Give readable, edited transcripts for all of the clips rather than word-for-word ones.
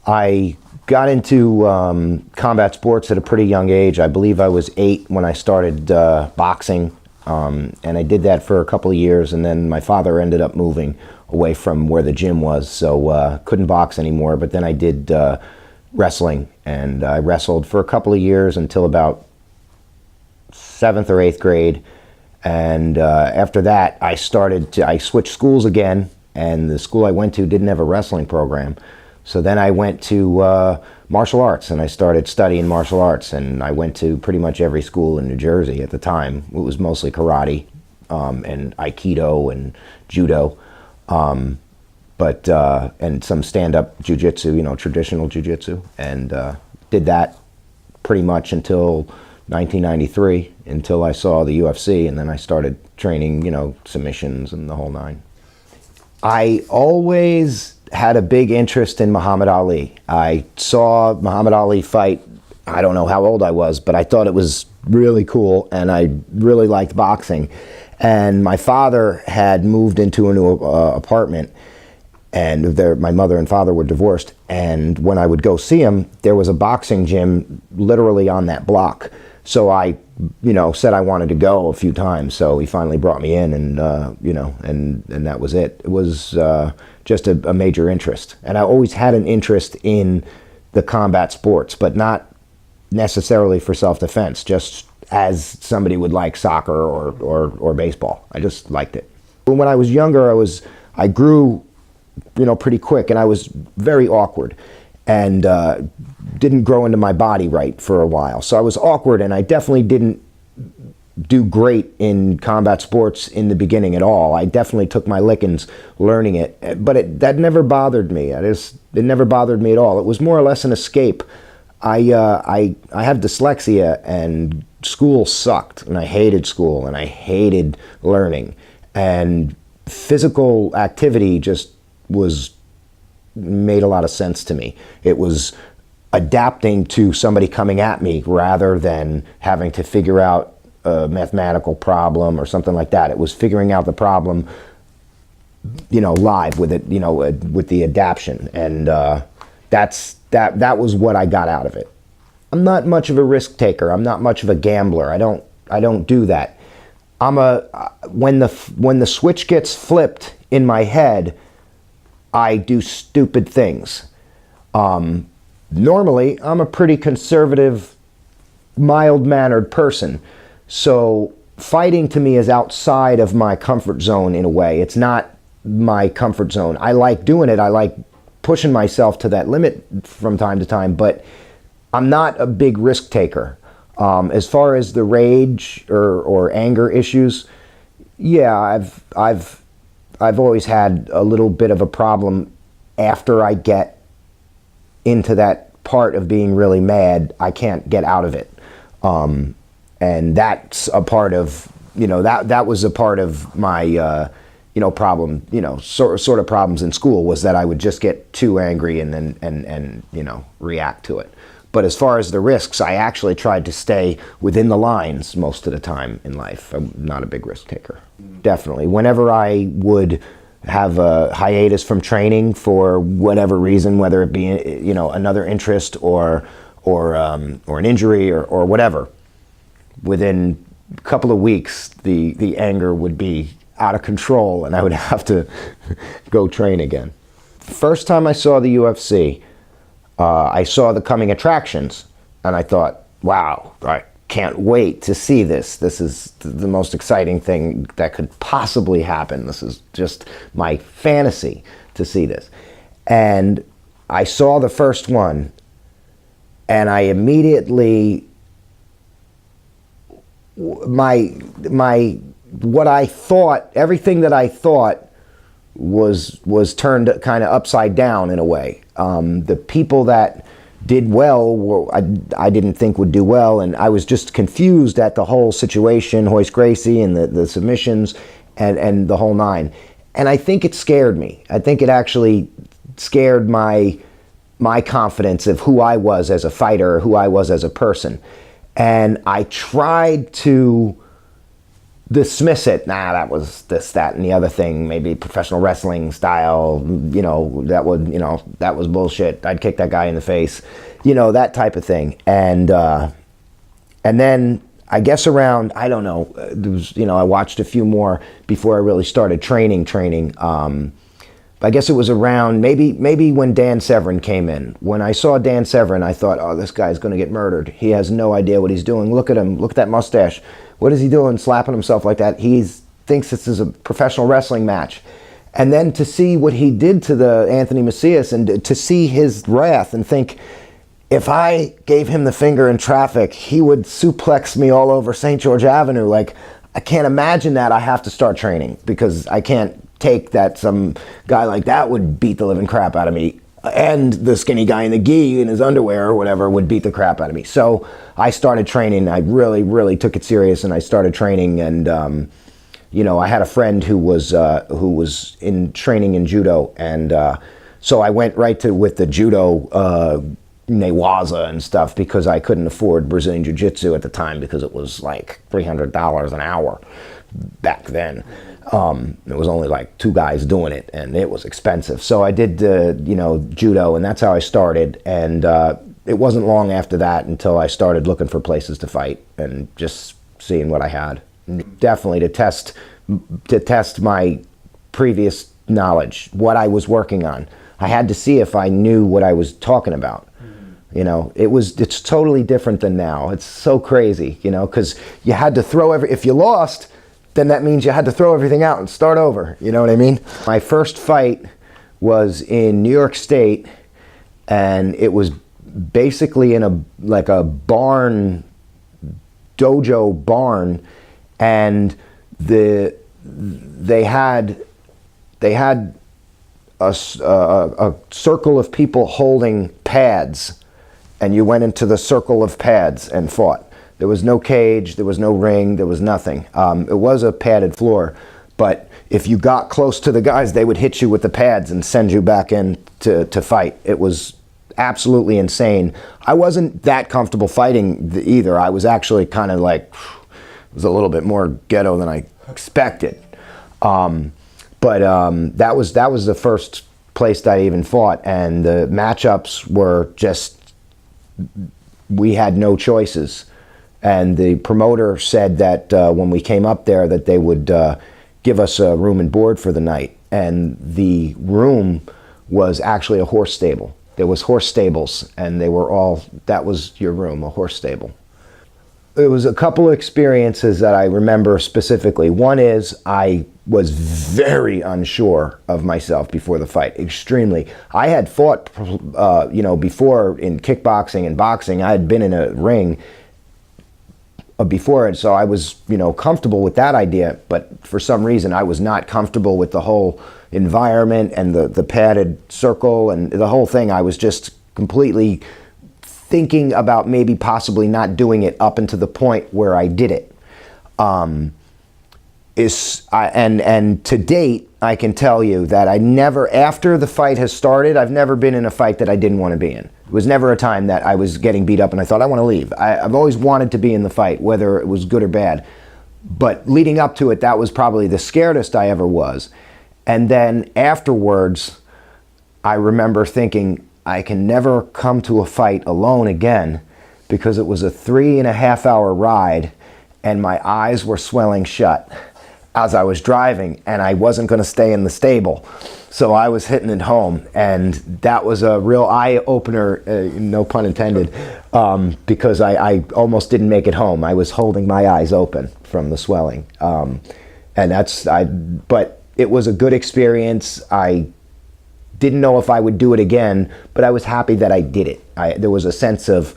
I got into combat sports at a pretty young age. I believe I was 8 when I started boxing, and I did that for a couple of years, and then my father ended up moving away from where the gym was, so couldn't box anymore. But then I did wrestling, and I wrestled for a couple of years until about 7th or 8th grade, and after that I switched schools again, and the school I went to didn't have a wrestling program. So then I went to martial arts, and I started studying martial arts, and I went to pretty much every school in New Jersey at the time. It was mostly karate and aikido and judo, and some stand-up jiu-jitsu, traditional jiu-jitsu, and did that pretty much until 1993, until I saw the UFC, and then I started training, submissions and the whole nine. I always had a big interest in Muhammad Ali. I saw Muhammad Ali fight, I don't know how old I was, but I thought it was really cool, and I really liked boxing. And my father had moved into a new apartment, and my mother and father were divorced, and when I would go see him, there was a boxing gym literally on that block. So I, said I wanted to go a few times, so he finally brought me in, and, and that was it. It was just a major interest. And I always had an interest in the combat sports, but not necessarily for self-defense, just as somebody would like soccer or baseball. I just liked it. When I was younger, I grew, pretty quick, and I was very awkward, and didn't grow into my body right for a while. So I was awkward, and I definitely didn't do great in combat sports in the beginning at all. I definitely took my lickings learning it, but that never bothered me. It never bothered me at all. It was more or less an escape. I have dyslexia, and school sucked, and I hated school, and I hated learning, and physical activity just made a lot of sense to me. It was adapting to somebody coming at me rather than having to figure out a mathematical problem or something like that. It was figuring out the problem, live with it, with the adaption, and that was what I got out of it. I'm not much of a risk taker. I'm not much of a gambler. I don't do that. When the switch gets flipped in my head, I do stupid things. Normally, I'm a pretty conservative, mild-mannered person, so fighting to me is outside of my comfort zone in a way. It's not my comfort zone. I like doing it. I like pushing myself to that limit from time to time, but I'm not a big risk taker. As far as the rage or anger issues, yeah, I've always had a little bit of a problem after I get into that part of being really mad. I can't get out of it. And that's a part of, that was a part of my, problem, sort of problems in school, was that I would just get too angry and then, react to it. But as far as the risks, I actually tried to stay within the lines most of the time in life. I'm not a big risk taker. Definitely. Whenever I would have a hiatus from training for whatever reason, whether it be, another interest or an injury or whatever, within a couple of weeks, the anger would be out of control, and I would have to go train again. First time I saw the UFC, I saw the coming attractions, and I thought, wow, I can't wait to see this. This is the most exciting thing that could possibly happen. This is just my fantasy to see this. And I saw the first one, and I immediately, everything that I thought was turned kind of upside down in a way. The people that did well, I didn't think would do well, and I was just confused at the whole situation, Royce Gracie and the submissions and the whole nine. And I think it scared me. I think it actually scared my confidence of who I was as a fighter, who I was as a person. And I tried to dismiss it. Nah, that was this, that, and the other thing. Maybe professional wrestling style. That was bullshit. I'd kick that guy in the face. That type of thing. And then I guess around, I don't know, there was, I watched a few more before I really started training. I guess it was around maybe when Dan Severn came in. When I saw Dan Severn, I thought, oh, this guy's going to get murdered. He has no idea what he's doing. Look at him. Look at that mustache. What is he doing, slapping himself like that? He thinks this is a professional wrestling match. And then to see what he did to the Anthony Macias, and to see his wrath and think, if I gave him the finger in traffic, he would suplex me all over St. George Avenue. Like, I can't imagine that. I have to start training, because I can't take that some guy like that would beat the living crap out of me, and the skinny guy in the gi in his underwear or whatever would beat the crap out of me. So I started training. I really, really took it serious, and I started training. And I had a friend who was in training in judo, and so I went right with the judo newaza and stuff, because I couldn't afford Brazilian Jiu-Jitsu at the time, because it was like $300 an hour back then. It was only like 2 guys doing it, and it was expensive. So I did, judo, and that's how I started. And it wasn't long after that until I started looking for places to fight and just seeing what I had. Definitely to test my previous knowledge, what I was working on. I had to see if I knew what I was talking about. It's totally different than now. It's so crazy, because you had to throw if you lost, then that means you had to throw everything out and start over. You know what I mean? My first fight was in New York State, and it was basically in a barn, dojo barn, and they had a circle of people holding pads, and you went into the circle of pads and fought. There was no cage, there was no ring, there was nothing. It was a padded floor, but if you got close to the guys, they would hit you with the pads and send you back in to fight. It was absolutely insane. I wasn't that comfortable fighting either. I was actually kind of like, it was a little bit more ghetto than I expected. But that was the first place that I even fought, and the matchups were just, we had no choices. And the promoter said that when we came up there that they would give us a room and board for the night. And the room was actually a horse stable. There was horse stables, and that was your room, a horse stable. There was a couple of experiences that I remember specifically. One is I was very unsure of myself before the fight, extremely. I had fought, before in kickboxing and boxing. I had been in a ring before it, so I was, comfortable with that idea. But for some reason, I was not comfortable with the whole environment and the padded circle and the whole thing. I was just completely thinking about maybe possibly not doing it up until the point where I did it. And to date, I can tell you that I never, after the fight has started, I've never been in a fight that I didn't want to be in. It was never a time that I was getting beat up and I thought, I want to leave. I've always wanted to be in the fight, whether it was good or bad. But leading up to it, that was probably the scaredest I ever was. And then afterwards, I remember thinking, I can never come to a fight alone again, because it was a 3.5-hour ride and my eyes were swelling shut as I was driving, and I wasn't going to stay in the stable. So I was hitting it home, and that was a real eye-opener, no pun intended, because I almost didn't make it home. I was holding my eyes open from the swelling. But it was a good experience. I didn't know if I would do it again, but I was happy that I did it. There was a sense of,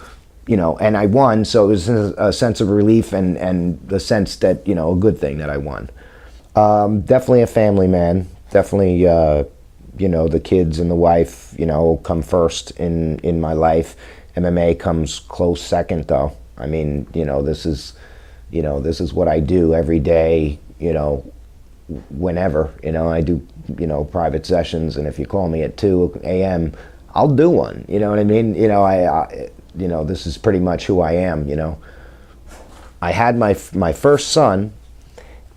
and I won, so it was a sense of relief and the sense that, a good thing that I won. Definitely a family man. Definitely, the kids and the wife, come first in my life. MMA comes close second, though. I mean, this is what I do every day, whenever, I do, private sessions, and if you call me at 2 a.m., I'll do one, you know what I mean? This is pretty much who I am, I had my first son,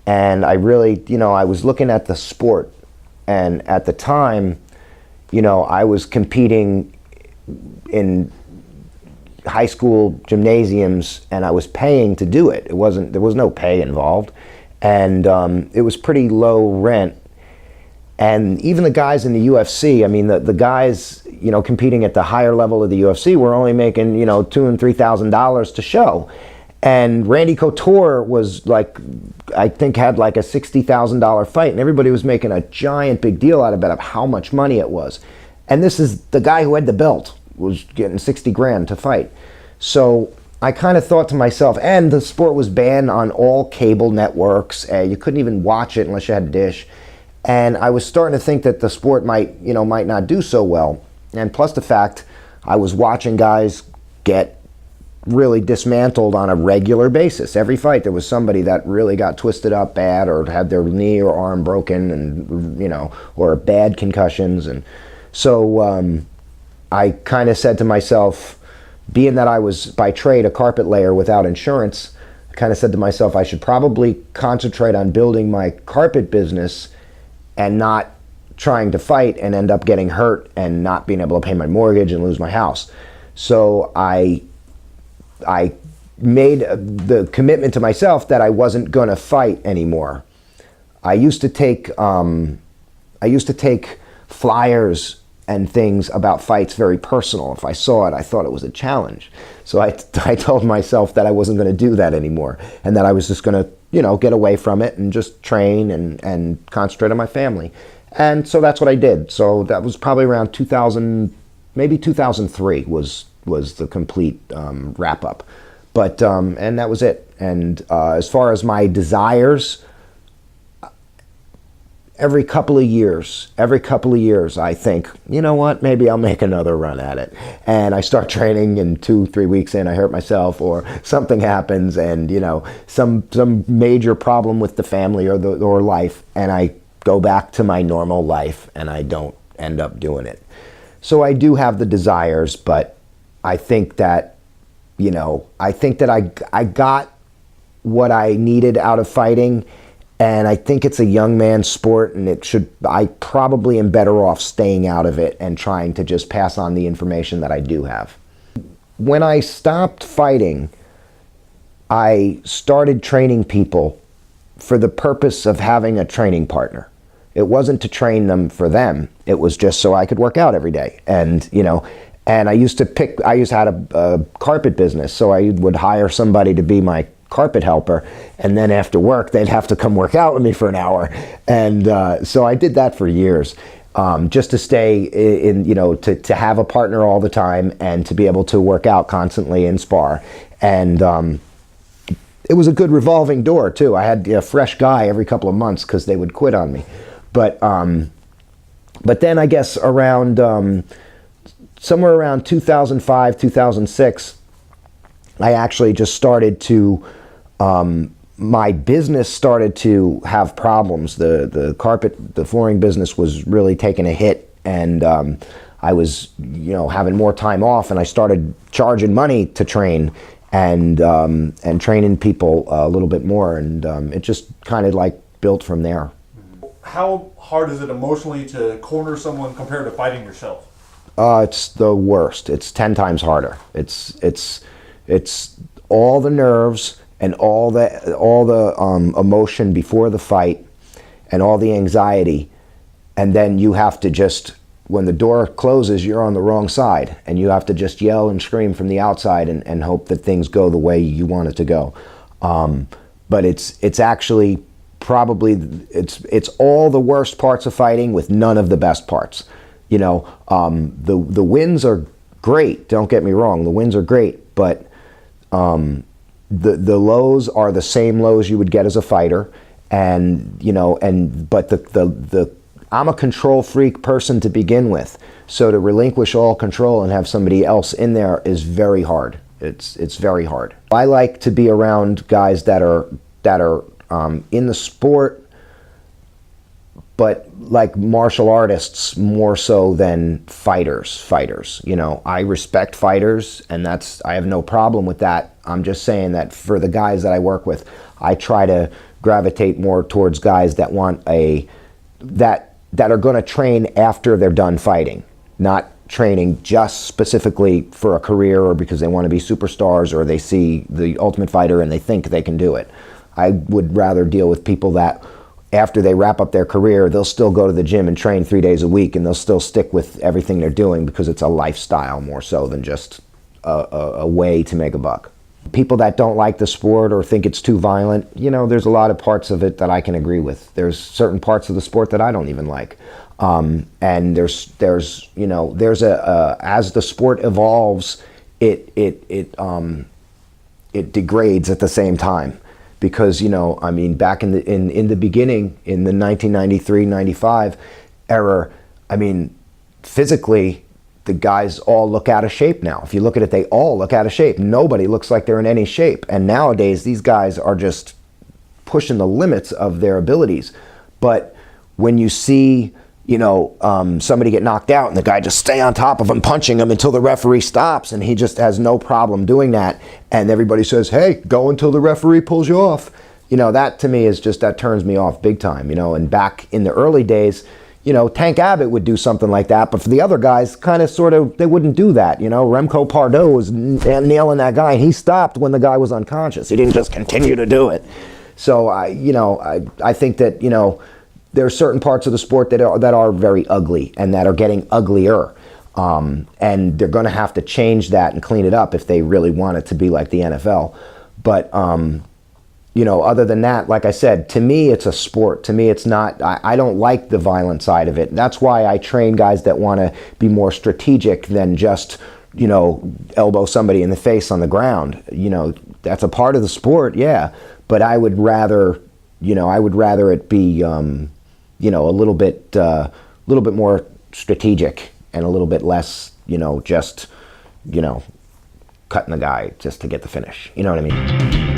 And I really, I was looking at the sport, and at the time, I was competing in high school gymnasiums, and I was paying to do it. There was no pay involved, and it was pretty low rent. And even the guys in the UFC, I mean, the guys, competing at the higher level of the UFC were only making, $2,000 and $3,000 to show. And Randy Couture was like, I think had like a $60,000 fight, and everybody was making a giant big deal out of it, of how much money it was. And this is the guy who had the belt was getting 60 grand to fight. So I kind of thought to myself, and the sport was banned on all cable networks. You couldn't even watch it unless you had a dish. And I was starting to think that the sport might not do so well. And plus the fact I was watching guys get really dismantled on a regular basis. Every fight there was somebody that really got twisted up bad, or had their knee or arm broken, and or bad concussions. And so I kind of said to myself, being that I was by trade a carpet layer without insurance, I kind of said to myself I should probably concentrate on building my carpet business and not trying to fight and end up getting hurt and not being able to pay my mortgage and lose my house. So I made the commitment to myself that I wasn't going to fight anymore. I used to take flyers and things about fights very personal. If I saw it, I thought it was a challenge. So I told myself that I wasn't going to do that anymore, and that I was just going to get away from it and just train and concentrate on my family. And so that's what I did. So that was probably around 2000, maybe 2003 was the complete wrap up. But and that was it. And as far as my desires, every couple of years, I think, you know what, maybe I'll make another run at it. And I start training, and 2-3 weeks in, I hurt myself, or something happens, and some major problem with the family or life, and I go back to my normal life, and I don't end up doing it. So I do have the desires, but I think that, I got what I needed out of fighting. And I think it's a young man's sport, and I probably am better off staying out of it and trying to just pass on the information that I do have. When I stopped fighting, I started training people for the purpose of having a training partner. It wasn't to train them for them. It was just so I could work out every day. And, and I used to have a carpet business, so I would hire somebody to be my carpet helper, and then after work they'd have to come work out with me for an hour. And so I did that for years, just to stay in, to have a partner all the time, and to be able to work out constantly and spar. And it was a good revolving door too. I had a fresh guy every couple of months because they would quit on me. But then I guess around somewhere around 2005, 2006, I actually just started to, my business started to have problems. The flooring business was really taking a hit, and I was, having more time off, and I started charging money to train, and training people a little bit more, and it just kind of like built from there. How hard is it emotionally to corner someone compared to fighting yourself? It's the worst. It's 10 times harder. It's all the nerves and all the emotion before the fight, and all the anxiety, and then you have to just, when the door closes, you're on the wrong side, and you have to just yell and scream from the outside and hope that things go the way you want it to go. But it's actually probably it's all the worst parts of fighting with none of the best parts. The wins are great. Don't get me wrong. The wins are great, but the lows are the same lows you would get as a fighter, but I'm a control freak person to begin with, so to relinquish all control and have somebody else in there is very hard. It's very hard. I like to be around guys that are in the sport but like martial artists more so than fighters. You know, I respect fighters, and I have no problem with that. I'm just saying that for the guys that I work with, I try to gravitate more towards guys that that are going to train after they're done fighting, not training just specifically for a career or because they want to be superstars or they see the Ultimate Fighter and they think they can do it. I would rather deal with people that after they wrap up their career, they'll still go to the gym and train 3 days a week, and they'll still stick with everything they're doing because it's a lifestyle more so than just a way to make a buck. People that don't like the sport or think it's too violent, you know, there's a lot of parts of it that I can agree with. There's certain parts of the sport that I don't even like. And there's as the sport evolves, it degrades at the same time. Because, you know, I mean, back in the beginning, in the 1993-95 era, I mean, physically, the guys all look out of shape now. If you look at it, they all look out of shape. Nobody looks like they're in any shape. And nowadays, these guys are just pushing the limits of their abilities. But when you see, you know, somebody get knocked out and the guy just stay on top of him, punching him until the referee stops, and he just has no problem doing that, and everybody says, hey, go until the referee pulls you off. You know, that to me is just, that turns me off big time, you know. And back in the early days, you know, Tank Abbott would do something like that, but for the other guys, kind of sort of, they wouldn't do that, you know. Remco Pardo was nailing that guy, and he stopped when the guy was unconscious. He didn't just continue to do it. So, I think that, you know, there are certain parts of the sport that are very ugly and that are getting uglier. And they're going to have to change that and clean it up if they really want it to be like the NFL. But, you know, other than that, like I said, to me, it's a sport. To me, it's not, I don't like the violent side of it. That's why I train guys that want to be more strategic than just, you know, elbow somebody in the face on the ground. You know, that's a part of the sport, yeah. But I would rather, you know, it be, you know, a little bit more strategic and a little bit less, you know, just, you know, cutting the guy just to get the finish. You know what I mean?